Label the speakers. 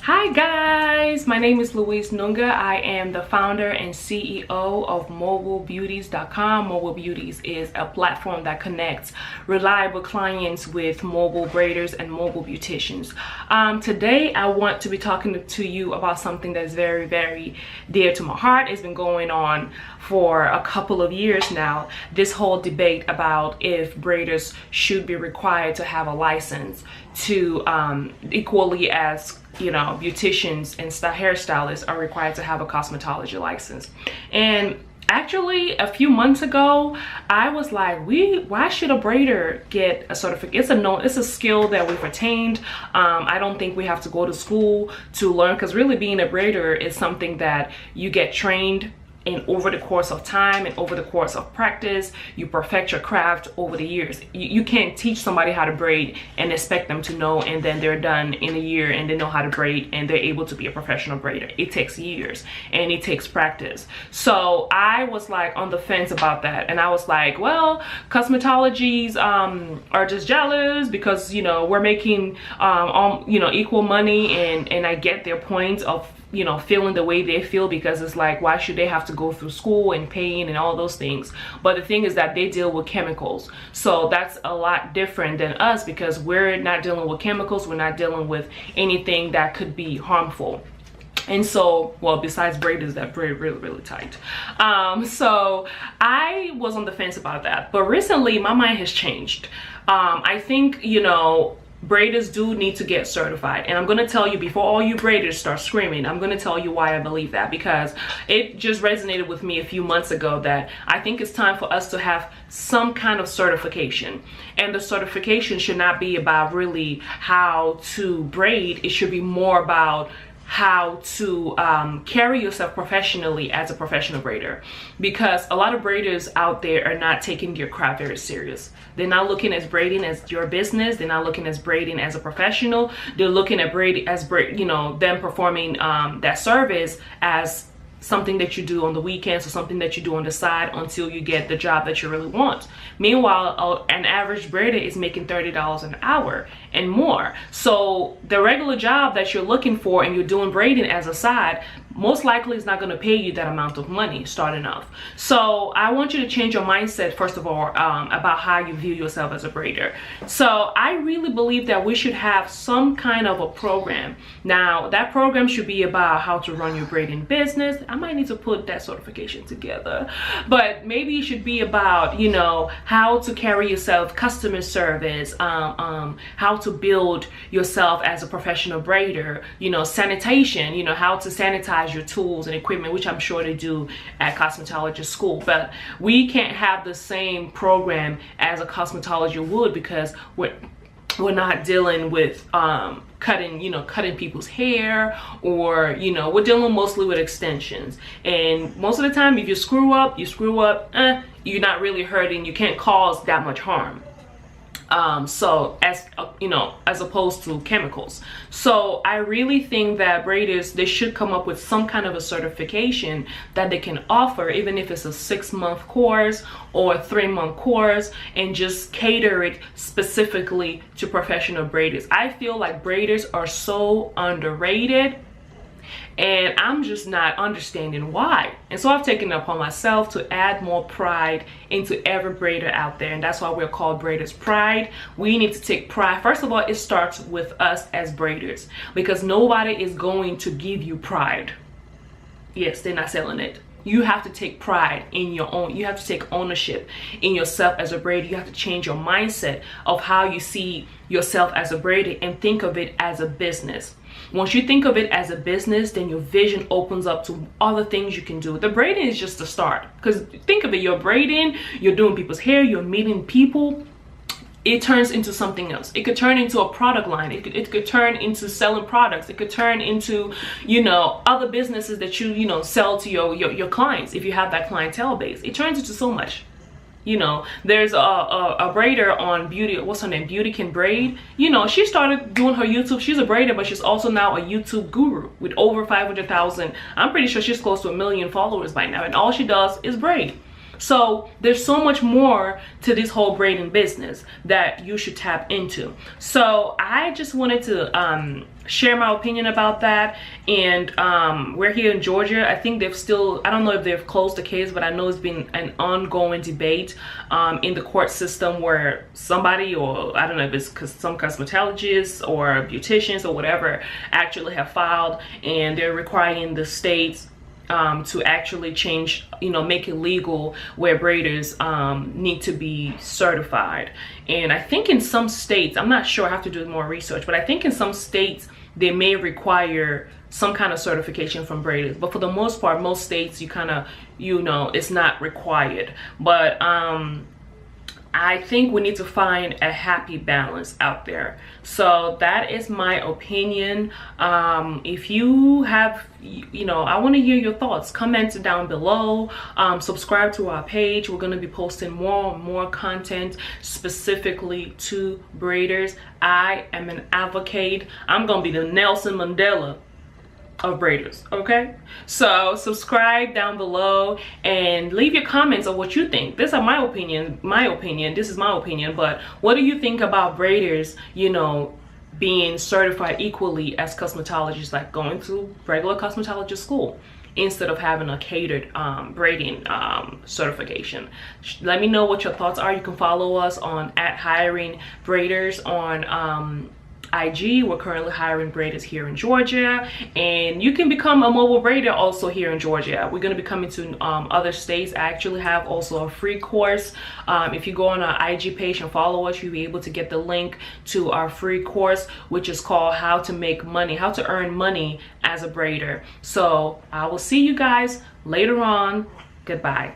Speaker 1: Hi guys, my name is Louise Nunga. I am the founder and CEO of mobilebeauties.com. Mobile Beauties is a platform that connects reliable clients with mobile braiders and mobile beauticians. Today I want to be talking to you about something that is very, very dear to my heart. It's been going on for a couple of years now. This whole debate about if braiders should be required to have a license to equally as beauticians and hairstylists are required to have a cosmetology license. And actually a few months ago I was like, why should a braider get a certificate? It's a skill that we've attained. I don't think we have to go to school to learn, because really being a braider is something that you get trained in over the course of time and over the course of practice. You perfect your craft over the years. You can't teach somebody how to braid and expect them to know, and then they're done in a year and they know how to braid and they're able to be a professional braider. It takes years and it takes practice. So I was like on the fence about that, and I was like, well, cosmetologies are just jealous because we're making equal money, and I get their point of feeling the way they feel, because it's like, why should they have to go through school and pain and all those things? But the thing is that they deal with chemicals, so that's a lot different than us, because we're not dealing with chemicals. We're not dealing with anything that could be harmful. And so, well, besides braiders that braid really, really tight. So I was on the fence about that, but recently my mind has changed. I think braiders do need to get certified, and I'm going to tell you, before all you braiders start screaming, I'm going to tell you why I believe that, because it just resonated with me a few months ago that I think it's time for us to have some kind of certification. And the certification should not be about really how to braid. It should be more about how to carry yourself professionally as a professional braider, because a lot of braiders out there are not taking your craft very serious. They're not looking at braiding as your business. They're not looking at braiding as a professional. They're looking at braiding as them performing that service as something that you do on the weekends or something that you do on the side until you get the job that you really want. Meanwhile, an average braider is making $30 an hour and more. So the regular job that you're looking for and you're doing braiding as a side, most likely is not going to pay you that amount of money starting off. So I want you to change your mindset, first of all, about how you view yourself as a braider. So I really believe that we should have some kind of a program. Now, that program should be about how to run your braiding business. I might need to put that certification together, but maybe it should be about how to carry yourself, customer service, how to build yourself as a professional braider, sanitation, how to sanitize your tools and equipment, which I'm sure they do at cosmetology school. But we can't have the same program as a cosmetology would, because we're not dealing with cutting people's hair, or we're dealing mostly with extensions. And most of the time, if you screw up, you're not really hurting. You can't cause that much harm. So as opposed to chemicals. So I really think that braiders, they should come up with some kind of a certification that they can offer, even if it's a 6-month course or a 3-month course, and just cater it specifically to professional braiders. I feel like braiders are so underrated, and I'm just not understanding why. And so I've taken it upon myself to add more pride into every braider out there, and that's why we're called Braiders Pride. We need to take pride. First of all, it starts with us as braiders, because nobody is going to give you pride. Yes, they're not selling it. You have to take pride in your own. You have to take ownership in yourself as a braider. You have to change your mindset of how you see yourself as a braider and think of it as a business. Once you think of it as a business, then your vision opens up to other things you can do. The braiding is just the start, because think of it, you're braiding, you're doing people's hair, you're meeting people. It turns into something else. It could turn into a product line. It could turn into selling products. It could turn into, other businesses that you, sell to your clients if you have that clientele base. It turns into so much. There's a braider on Beauty, what's her name? Beauty Can Braid. She started doing her YouTube. She's a braider, but she's also now a YouTube guru with over 500,000. I'm pretty sure she's close to 1 million followers by now. And all she does is braid. So there's so much more to this whole braiding business that you should tap into. So I just wanted to share my opinion about that. And we're here in Georgia. I think they've still, I don't know if they've closed the case, but I know it's been an ongoing debate in the court system where somebody, or I don't know if it's because some cosmetologists or beauticians or whatever actually have filed, and they're requiring the states to actually change, you know, make it legal where braiders need to be certified. And I think in some states, I'm not sure, I have to do more research, but I think in some states they may require some kind of certification from braiders, but for the most part, most states, you kind of, you know, it's not required. But I think we need to find a happy balance out there. So that is my opinion. If you have, you know, I want to hear your thoughts. Comment down below. Subscribe to our page. We're going to be posting more and more content specifically to braiders. I am an advocate. I'm going to be the Nelson Mandela of braiders. Okay, so subscribe down below and leave your comments of what you think. This is my opinion, this is my opinion, but what do you think about braiders, you know, being certified equally as cosmetologists, like going to regular cosmetologist school instead of having a catered braiding certification? Let me know what your thoughts are. You can follow us on @hiringbraiders on IG. We're currently hiring braiders here in Georgia, and you can become a mobile braider also here in Georgia. We're going to be coming to other states. I actually have also a free course. If you go on our IG page and follow us, you'll be able to get the link to our free course, which is called How to Make Money, How to Earn Money as a Braider. So I will see you guys later on. Goodbye.